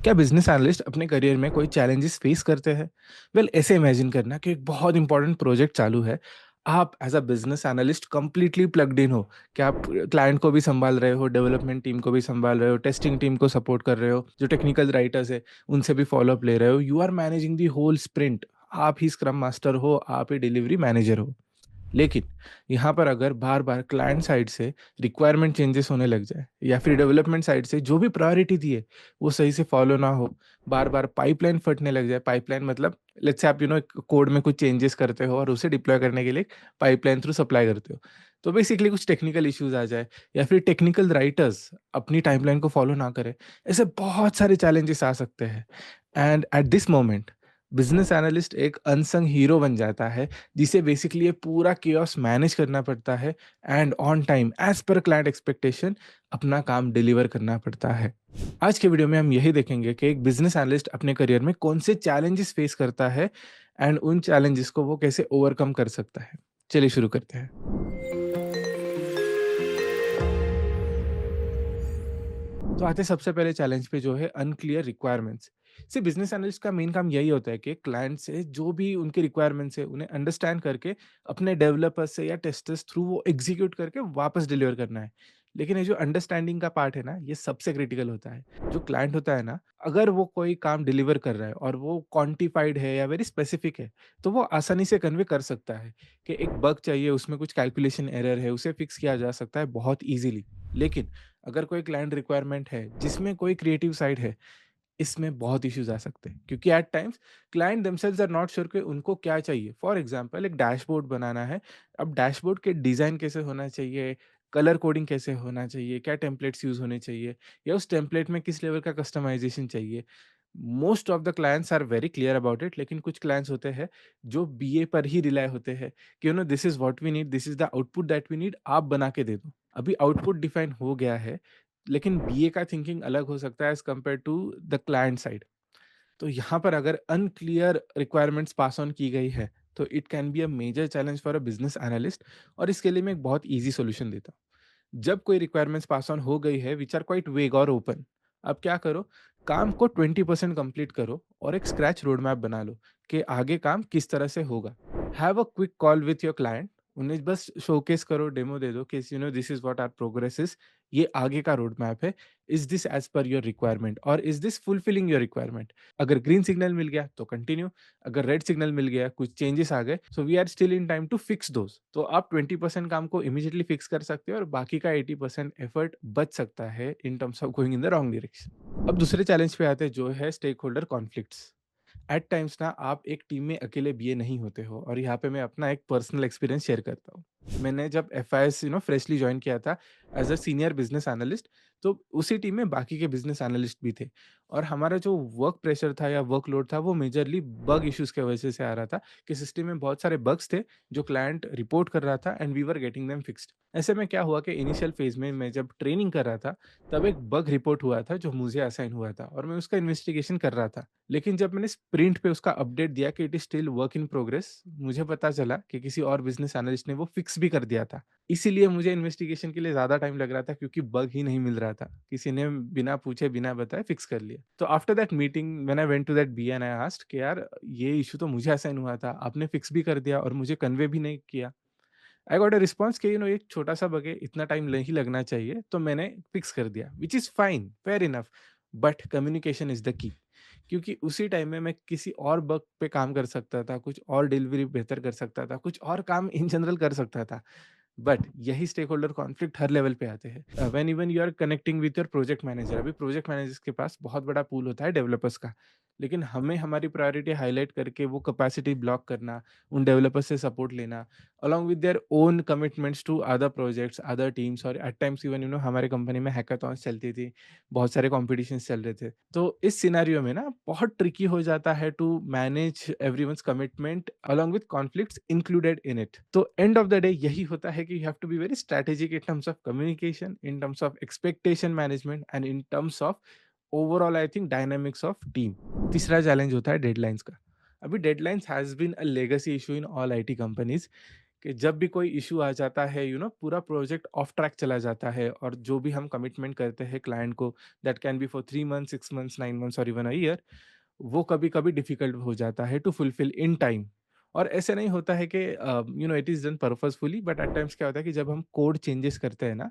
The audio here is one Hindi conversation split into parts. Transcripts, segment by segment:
क्या बिजनेस एनालिस्ट अपने करियर में कोई चैलेंजेस फेस करते हैं? वेल, ऐसे इमेजिन करना कि एक बहुत इंपॉर्टेंट प्रोजेक्ट चालू है। आप as a business analyst completely plugged in हो कि आप क्लाइंट को भी संभाल रहे हो, डेवलपमेंट टीम को भी संभाल रहे हो, टेस्टिंग टीम को सपोर्ट कर रहे हो, जो टेक्निकल राइटर्स है उनसे भी फॉलोअप ले रहे हो। You are managing the whole sprint. आप ही स्क्रम मास्टर हो, आप ही डिलीवरी मैनेजर हो। लेकिन यहाँ पर अगर बार-बार क्लाइंट साइड से रिक्वायरमेंट चेंजेस होने लग जाए या फिर डेवलपमेंट साइड से जो भी प्रायोरिटी दी है, वो सही से फॉलो ना हो, बार-बार पाइपलाइन फटने लग जाए। पाइपलाइन मतलब लेट्स से आप एक कोड में कुछ चेंजेस करते हो और उसे डिप्लॉय करने के लिए पाइपलाइन थ्रू सप्लाई करते हो। तो बेसिकली कुछ टेक्निकल इश्यूज़ आ जाए या फिर टेक्निकल राइटर्स अपनी टाइमलाइन को फॉलो ना करें, ऐसे बहुत सारे चैलेंजेस आ सकते हैं। And at this moment business analyst एक अनसंग हीरो बन जाता है, जिसे बेसिकली ये पूरा केओस मैनेज करना पड़ता है and on time as per client expectation अपना काम डिलीवर करना पड़ता है। आज के वीडियो में हम यही देखेंगे कि एक बिजनेस एनालिस्ट अपने करियर में कौन से चैलेंजेस फेस करता है एंड उन चैलेंजेस को वो कैसे ओवरकम कर सकता है। चलिए शुरू करते हैं। तो आते हैं सबसे पहले चैलेंज पे, जो है अनक्लियर रिक्वायरमेंट्स। सी बिजनेस एनालिस्ट का मेन काम यही होता है कि क्लाइंट से जो भी उनकी रिक्वायरमेंट्स है उन्हें अंडरस्टैंड करके अपने डेवलपर्स से या टेस्टर्स थ्रू वो एग्जीक्यूट करके वापस डिलीवर करना है। लेकिन ये जो अंडरस्टैंडिंग का पार्ट है ना, ये सबसे क्रिटिकल होता है। जो क्लाइंट होता है ना, अगर वो कोई काम डिलीवर कर रहा है और वो क्वांटिफाइड है या वेरी स्पेसिफिक है, तो वो आसानी से कन्वे कर सकता है कि एक बग चाहिए, उसमें कुछ कैलकुलेशन एरर है, उसे फिक्स किया जा सकता है बहुत ईजिली। लेकिन अगर कोई क्लाइंट रिक्वायरमेंट है जिसमें कोई क्रिएटिव साइड है, इसमें बहुत इश्यूज आ सकते हैं, क्योंकि at times client themselves are not sure कि उनको क्या चाहिए। फॉर एग्जांपल, एक डैशबोर्ड बनाना है। अब डैशबोर्ड के डिजाइन कैसे होना चाहिए, कलर कोडिंग कैसे होना चाहिए, क्या टेम्पलेट्स यूज होने चाहिए, या उस टेम्पलेट में किस लेवल का कस्टमाइजेशन चाहिए। Most of the clients are very clear about it, लेकिन कुछ क्लाइंट्स होते हैं जो बीए पर ही रिलाय होते हैं कि this is what we need, this is the output that we need, आप बना के दे दो। अभी आउटपुट डिफाइन हो गया है, लेकिन बीए का थिंकिंग अलग हो सकता है as compare to the client side. तो यहाँ पर अगर अनक्लियर रिक्वायरमेंट्स पास ऑन की गई है, तो it can be a major challenge for a business analyst. और इसके लिए मैं एक बहुत ईजी सोल्यूशन देता हूँ। जब कोई रिक्वायरमेंट्स पास ऑन हो गई है विच आर क्वाइट वेग और ओपन, अब क्या करो, काम को 20% कंप्लीट करो और एक स्क्रैच रोड मैप बना लो कि आगे काम किस तरह से होगा। Have a quick call with your client, उन्हें बस शोकेस करो, डेमो दे दो कि this is what our progress is, ये आगे का रोड मैप है। Is this as per your requirement और is this fulfilling your requirement? अगर ग्रीन सिग्नल मिल गया तो कंटिन्यू, अगर रेड सिग्नल मिल गया, कुछ चेंजेस आ गए, so we are still in time to fix those. तो आप 20% काम को इमीडिएटली फिक्स कर सकते हो और बाकी का 80% एफर्ट बच सकता है in terms of going in the wrong direction. अब दूसरे चैलेंज पे आते हैं, जो है stakeholder conflicts. At times ना, आप एक टीम में अकेले बीए नहीं होते हो, और यहाँ पे मैं अपना एक पर्सनल एक्सपीरियंस शेयर करता हूँ। मैंने जब एफआईएस फ्रेशली ज्वाइन किया था as a senior business analyst, तो उसी टीम में बाकी के बिजनेस एनालिस्ट भी थे। और हमारा जो वर्क प्रेशर था या वर्कलोड था, वो मेजरली बग इश्यूज की वजह से आ रहा था कि सिस्टम में बहुत सारे बग्स थे जो क्लाइंट रिपोर्ट कर रहा था and we were getting them fixed. ऐसे में क्या हुआ कि इनिशियल फेज में मैं जब ट्रेनिंग कर रहा था, तब एक बग रिपोर्ट हुआ था जो मुझे असाइन हुआ था और मैं उसका इन्वेस्टिगेशन कर रहा था। लेकिन जब मैंने स्प्रिंट पे उसका अपडेट दिया कि it is still work in progress, मुझे पता चला कि किसी और बिजनेस एनालिस्ट ने वो फिक्स भी कर दिया था। इसीलिए मुझे इन्वेस्टिगेशन के लिए ज़्यादा टाइम लग रहा था, क्योंकि बग ही नहीं मिल रहा था। किसी ने बिना पूछे, बिना बताए फिक्स कर लिया। तो after that meeting when I went to that BA and I asked कि यार, ये इश्यू तो मुझे असाइन हुआ था, आपने फिक्स भी कर दिया और मुझे कन्वे भी नहीं किया। आई गॉट अ रिस्पॉन्स कि एक छोटा-सा बग है, इतना टाइम नहीं लगना चाहिए, तो मैंने फिक्स कर दिया, which is fine, fair enough. But communication is the key. क्योंकि उसी टाइम में मैं किसी और बग पे काम कर सकता था, कुछ और डिलीवरी बेहतर कर सकता था, कुछ और काम इन जनरल कर सकता था। बट यही स्टेक होल्डर कॉन्फ्लिक्ट हर लेवल पे आते हैं। When even you are connecting with your project manager, अभी प्रोजेक्ट मैनेजर्स के पास बहुत बड़ा पूल होता है डेवलपर्स का, लेकिन हमें हमारी प्रायोरिटी हाईलाइट करके वो कैपेसिटी ब्लॉक करना, उन डेवलपर्स से सपोर्ट लेना, along with their own commitments to other projects, other teams, और at times even हमारे कंपनी में हैकाथॉन्स चलती थी, बहुत सारे कॉम्पिटिशन्स चल रहे थे। तो इस सिनेरियो में ना बहुत ट्रिकी हो जाता है to manage everyone's commitment along with conflicts included in it। तो एंड ऑफ द डे यही होता है कि you have to be very strategic in terms of communication, in terms of expectation management and in terms of overall I think dynamics of team. तीसरा चैलेंज होता है डेडलाइंस का। अभी deadlines has been a legacy issue in all IT companies, कि जब भी कोई इश्यू आ जाता है, पूरा प्रोजेक्ट ऑफ ट्रैक चला जाता है और जो भी हम कमिटमेंट करते हैं क्लाइंट को, that can be for 3 months, 6 months, 9 months और इवन अ ईयर, वो कभी-कभी डिफिकल्ट हो जाता है टू फुलफिल इन टाइम। और ऐसे नहीं होता है कि it is done purposefully, but at times क्या होता है कि जब हम कोड चेंजेस करते हैं ना,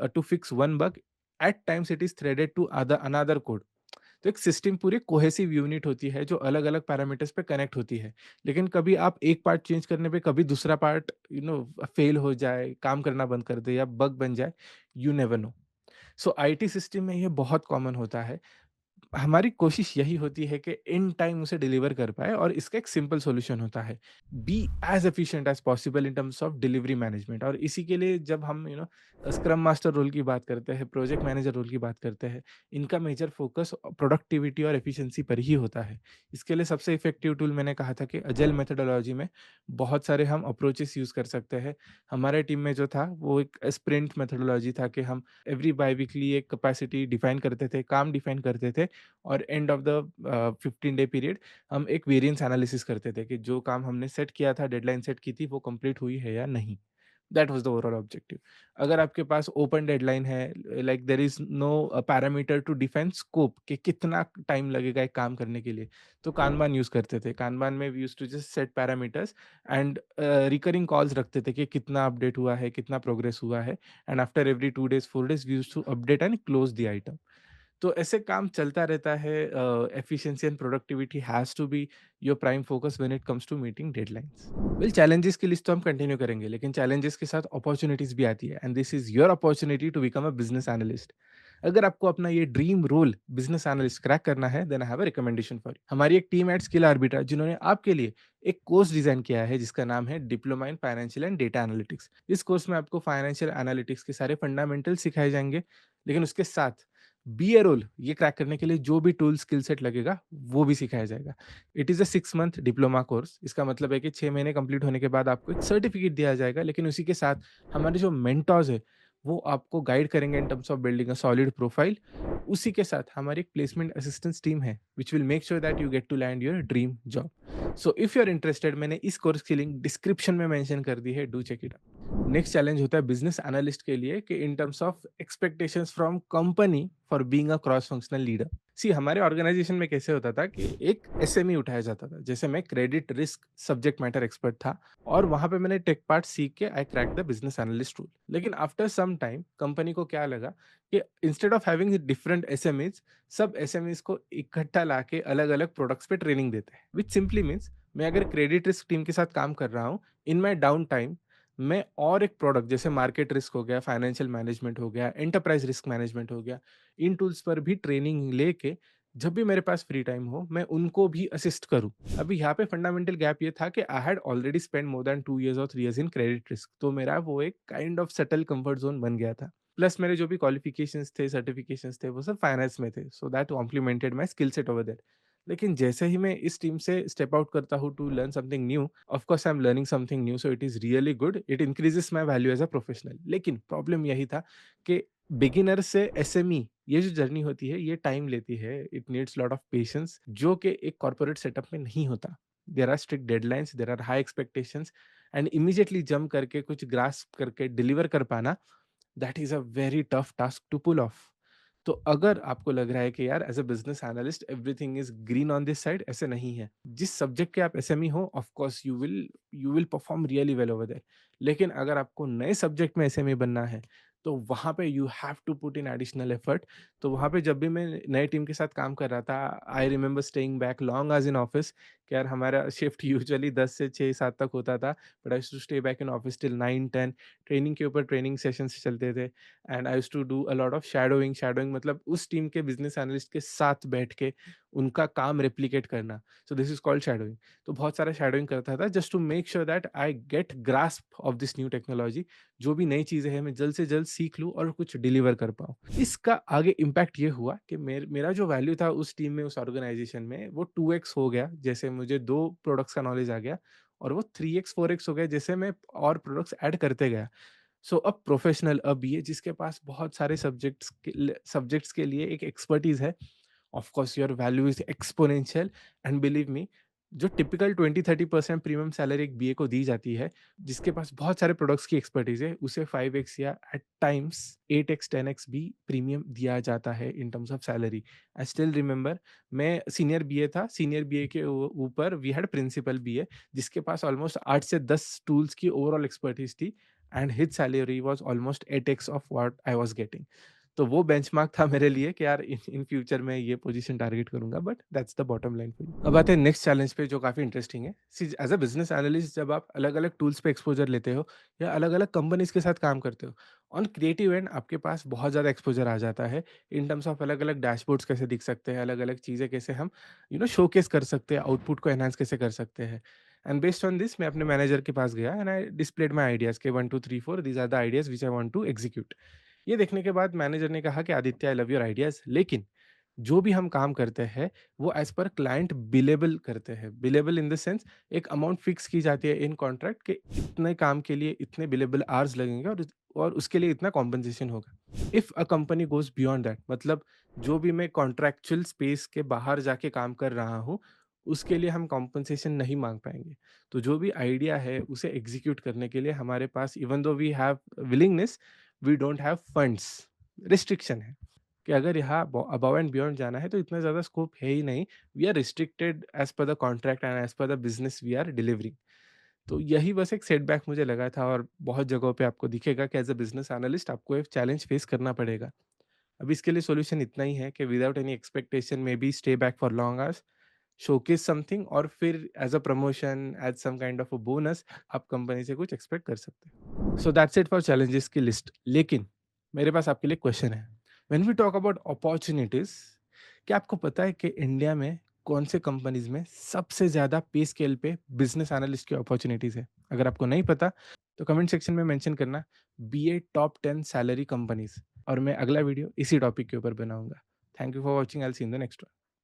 to fix one bug, at times it is threaded to other another code. तो एक सिस्टम पूरी कोहेसिव यूनिट होती है जो अलग-अलग पैरामीटर्स पे कनेक्ट होती है। लेकिन कभी आप एक पार्ट चेंज करने पे कभी दूसरा पार्ट फेल हो जाए, काम करना बंद कर दे या बग बन जाए, you never know. So IT system में ये बहुत कॉमन होता है। हमारी कोशिश यही होती है कि इन टाइम उसे डिलीवर कर पाएँ और इसका एक सिंपल सॉल्यूशन होता है, be as efficient as possible in terms of delivery management. और इसी के लिए जब हम स्क्रम मास्टर रोल की बात करते हैं, प्रोजेक्ट मैनेजर रोल की बात करते हैं, इनका मेजर फोकस प्रोडक्टिविटी और एफिशिएंसी पर ही होता है। इसके लिए सबसे इफेक्टिव टूल मैंने कहा था कि अजाइल मेथोडोलॉजी में बहुत सारे हम अप्रोचेस यूज़ कर सकते हैं। हमारे टीम में जो था वो एक स्प्रिंट मेथोडोलॉजी था कि हम एवरी बाई-वीकली एक कैपेसिटी डिफाइन करते थे, काम डिफाइन करते थे और and of the 15 day period हम एक वेरिएंस एनालिसिस करते थे कि जो काम हमने सेट किया था, डेडलाइन सेट की थी, वो कंप्लीट हुई है या नहीं। That was the overall objective. अगर आपके पास ओपन डेडलाइन है, like there is no parameter to define scope कि कितना टाइम लगेगा एक काम करने के लिए, तो कानबान यूज़ करते थे। कानबान में we used to just set parameters and recurring calls रखते थे कि कितना अपडेट हुआ है, कितना प्रोग्रेस हुआ है, and after every 2 days, 4 days we used to update and close the item. तो ऐसे काम चलता रहता है। Efficiency and productivity has to be your prime focus when it comes to meeting deadlines. Well, challenges की लिस्ट तो हम कंटिन्यू करेंगे, लेकिन चैलेंजेस के साथ अपॉर्च्युनिटीज भी आती है, and this is your opportunity to become a business analyst. अगर आपको अपना ये dream role business analyst crack करना है, then I have a recommendation for you. हमारी एक टीम एट स्किल आर्बिटर जिन्होंने आपके लिए एक कोर्स डिजाइन किया है जिसका नाम है diploma in financial and data analytics. इस कोर्स में आपको फाइनेंशियल एनालिटिक्स के सारे फंडामेंटल सिखाए जाएंगे, लेकिन उसके साथ बी ए रोल ये क्रैक करने के लिए जो भी टूल स्किल सेट लगेगा वो भी सिखाया जाएगा। It is a 6 month diploma course. इसका मतलब है कि 6 महीने कंप्लीट होने के बाद आपको एक सर्टिफिकेट दिया जाएगा, लेकिन उसी के साथ हमारे जो मेंटर्स हैं, वो आपको गाइड करेंगे in terms of building a solid profile. उसी के साथ हमारी एक प्लेसमेंट असिस्टेंस टीम है, which will make sure that you get to land your dream job. So if you are interested, मैंने इस कोर्स की लिंक डिस्क्रिप्शन में मेंशन कर दी है, do check it out. Next challenge होता है बिजनेस एनालिस्ट के लिए कि in terms of expectations from company for being a cross functional leader. See हमारे ऑर्गेनाइजेशन में कैसे होता था कि एक एसएमई उठाया जाता था, जैसे मैं credit risk subject matter expert था और वहां पे मैंने टेक पार्ट सीख के I crack the business analyst rule. लेकिन आफ्टर सम टाइम कंपनी को क्या लगा कि instead of having different SMEs, सब एसएमईज को इकट्ठा लाके अलग अलग प्रोडक्ट्स पे ट्रेनिंग देते हैं, विच सिंपली मीन्स मैं अगर क्रेडिट रिस्क टीम के साथ काम कर रहा हूँ, इन माई डाउन टाइम मैं और एक प्रोडक्ट जैसे मार्केट रिस्क हो गया, फाइनेंशियल मैनेजमेंट हो गया, एंटरप्राइज रिस्क मैनेजमेंट हो गया, इन टूल्स पर भी ट्रेनिंग लेके जब भी मेरे पास फ्री टाइम हो, मैं उनको भी असिस्ट करूँ। अभी यहाँ पे फंडामेंटल गैप ये था कि I had already spend more than 2 years और 3 इयर्स इन क्रेडिट रिस्क, तो मेरा वो एक kind of settle comfort zone बन गया था। प्लस मेरे जो भी क्वालिफिकेशंस थे, सर्टिफिकेशंस थे, वो सब फाइनेंस में थे, so that complemented my skill set over there. लेकिन जैसे ही मैं इस टीम से स्टेप आउट करता हूँ to learn something new, of course I am learning something new, so it is really good, it increases my value as a professional. लेकिन प्रॉब्लम यही था कि बिगिनर से एसएमई ये जो जर्नी होती है, ये टाइम लेती है, it needs lot of patience, जो कि एक कॉर्पोरेट सेटअप में नहीं होता। There are strict deadlines, there are high expectations, and immediately jump करके कुछ ग्रास्प करके डिलीवर कर पाना, that is a very tough task to pull off. तो अगर आपको लग रहा है कि यार as a business analyst everything is green on this side, ऐसे नहीं है। जिस सब्जेक्ट के आप एसएमई हो, of course you will perform really well over there. लेकिन अगर आपको नए सब्जेक्ट में एसएमई बनना है, तो वहाँ पे you have to put in additional effort. तो वहाँ पे जब भी मैं नए टीम के साथ काम कर रहा था, I remember staying back long hours in office, कि यार हमारा शिफ्ट यूजुअली 10 से 6-7 तक होता था, but I used to stay back in office till 9-10। Training के ऊपर ट्रेनिंग सेशंस चलते थे, and I used to do a lot of shadowing. Shadowing मतलब उस टीम के बिजनेस एनालिस्ट के साथ बैठ के उनका काम रेप्लिकेट करना। So this is called shadowing. तो बहुत सारा शैडोइंग करता था just to make sure that I get grasp of this new technology. जो भी नई चीजें हैं मैं जल्द से जल्द सीख लूँ और कुछ डिलीवर कर पाऊँ। इसका आगे इम्पैक्ट ये हुआ कि मेरा जो वैल्यू था उस टीम में, उस ऑर्गेनाइजेशन में, वो 2x हो गया, जैसे मुझे 2 प्रोडक्ट्स का नॉलेज आ गया, और वो 3x 4x हो गया जैसे मैं और प्रोडक्ट्स ऐड करते गया। सो अब प्रोफेशनल, अब ये जिसके पास बहुत सारे सब्जेक्ट्स के लिए एक एक्सपर्टीज है, of course your value is exponential, and believe me, जो टिपिकल 20-30% प्रीमियम सैलरी एक बीए को दी जाती है, जिसके पास बहुत सारे प्रोडक्ट्स की एक्सपर्टीज़ है, उसे 5x या एट टाइम्स 8x, 10x भी प्रीमियम दिया जाता है in terms of salary. I still remember, मैं सीनियर बीए था, सीनियर बीए के ऊपर वी हैड प्रिंसिपल बीए, जिसके पास ऑलमोस्ट 8 से 10 टूल्स की ओवरऑल एक्सपर्टीज़ थी and his salary was almost 8x of what I was getting. तो वो बेंचमार्क था मेरे लिए कि यार इन इन फ्यूचर मैं ये पोजीशन टारगेट करूँगा, but that's the bottom line for you. अब आते हैं नेक्स्ट चैलेंज पे जो काफ़ी इंटरेस्टिंग है। सी एज़ अ बिज़नेस एनालिस्ट जब आप अलग-अलग टूल्स पे एक्सपोज़र लेते हो या अलग-अलग कंपनीज़ के साथ काम करते हो, ऑन क्रिएटिव एंड आपके पास बहुत ज़्यादा एक्सपोज़र आ जाता है इन टर्म्स ऑफ अलग-अलग डैशबोर्ड्स कैसे दिख सकते हैं, अलग-अलग चीज़ें कैसे हम शोकेस कर सकते हैं, आउटपुट को एनहांस कैसे कर सकते हैं। एंड बेस्ड ऑन दिस मैं अपने मैनेजर के पास गया and I displayed my ideas के 1 2 3 4 these are the ideas which I want to execute. ये देखने के बाद मैनेजर ने कहा कि Aditya, I love your ideas, लेकिन जो भी हम काम करते हैं वो एज़ पर क्लाइंट बिलेबल करते हैं। बिलेबल इन द सेंस एक अमाउंट फिक्स की जाती है इन कॉन्ट्रैक्ट कि इतने काम के लिए इतने बिलेबल आवर्स लगेंगे और उसके लिए इतना कॉम्पेंसेशन होगा। If a company goes beyond that, मतलब जो भी मैं कॉन्ट्रैक्चुअल स्पेस के बाहर जाके काम कर रहा हूँ, उसके लिए हम कॉम्पेंसेशन नहीं माँग पाएँगे। तो जो भी आइडिया है उसे एग्ज़ीक्यूट करने के लिए हमारे पास even though we have willingness, we don't have funds, restriction है कि अगर यहाँ अबव एंड बियॉन्ड जाना है तो इतना ज़्यादा स्कोप है ही नहीं। We are restricted as per the contract and as per the business we are delivering. तो यही बस एक सेटबैक मुझे लगा था और बहुत जगहों पे आपको दिखेगा कि एज अ बिजनेस एनालिस्ट आपको एक चैलेंज फेस करना पड़ेगा। अब इसके लिए सॉल्यूशन इतना ही है कि without any expectation maybe stay back for long hours, showcase something और फिर as a promotion, as some kind of a bonus आप कंपनी से कुछ एक्सपेक्ट कर सकते हैं। So that's it for challenges की लिस्ट। लेकिन मेरे पास आपके लिए क्वेश्चन है। When we talk about opportunities, क्या आपको पता है कि इंडिया में कौन से कंपनीज में सबसे ज्यादा पे स्केल पे बिजनेस एनालिस्ट की अपॉर्चुनिटीज है? अगर आपको नहीं पता तो कमेंट सेक्शन में मेंशन करना, बी ए टॉप 10 सैलरी कंपनीज, और मैं अगला वीडियो इसी टॉपिक के ऊपर बनाऊंगा। Thank you for watching, I will see in the next one.